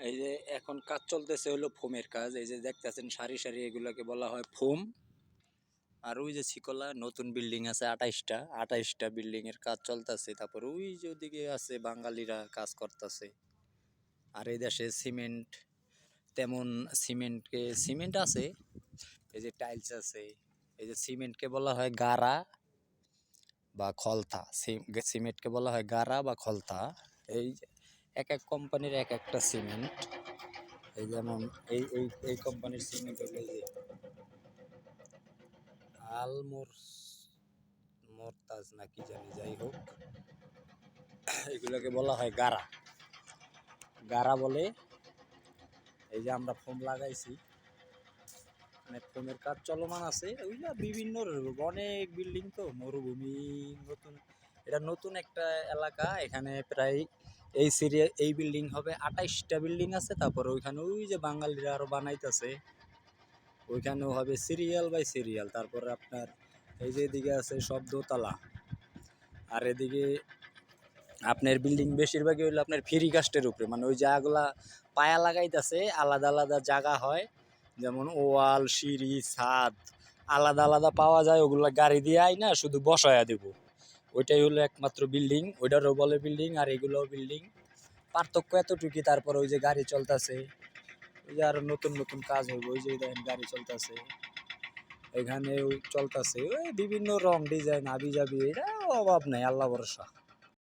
এই যে এখন কাজ চলতেছে হলো ফোমের কাজ। এই যে দেখতেছেন সারি সারি এগুলাকে বলা হয় ফোম। আর ওই যে ছিকলা নতুন বিল্ডিং আছে 28টা বিল্ডিং এর কাজ চলতেছে। তারপর ওই যে ওদিকে আছে বাঙালিরা কাজ করতেছে। আর এই দেশে সিমেন্ট তেমন সিমেন্ট আছে, এই যে টাইলস আছে। এই যে সিমেন্টকে বলা হয় গারা বা খলতা। সিমেন্টকে বলা হয় গারা বা খলতা। এই যে এক এক কোম্পানির এক একটা সিমেন্ট। এই যেমন এই কোম্পানির সিমেন্ট হলো যে আলমোর মোরতাজ না কি জানি, যাই হোক এগুলোকে বলা হয় গারা। গারা বলে। এই যে আমরা ফোম লাগাইছি, মানে ফোমের কাজ চলমান আছে। ওইটা বিভিন্ন অনেক বিল্ডিং, তো মরুভূমি নতুন, এটা নতুন একটা এলাকা। এখানে প্রায় এই বিল্ডিং হবে 28টা বিল্ডিং আছে। তারপর ওইখানে ওই যে বাঙালিরা আরো বানাইতেছে, ওইখানেও হবে সিরিয়াল বাই সিরিয়াল। তারপরে আপনার এই যে এদিকে আছে সব দোতলা। আর এদিকে আপনার বিল্ডিং বেশিরভাগই হইলো আপনার ফ্রি কাস্টের উপরে, মানে ওই জায়গাগুলা পায়া লাগাইতেছে আলাদা আলাদা জায়গা হয়। যেমন ওয়াল, সিঁড়ি, ছাদ আলাদা আলাদা পাওয়া যায়, ওগুলা গাড়ি দিয়ে আই না শুধু বসায়া দেব। ওইটাই হলো একমাত্র বিল্ডিং, ওইটারও বলে বিল্ডিং আর এগুলোও বিল্ডিং। পার্থক্য এতটুকুই। তারপর ওই যে গাড়ি চলতেছে, ওই যে আরো নতুন নতুন কাজ হইব। ওই যে দেখেন গাড়ি চলতেছে, এখানেও চলতেছে ওই বিভিন্ন রং ডিজাইন আবি যাবি, এটা অভাব নাই, আল্লাহ ভরসা।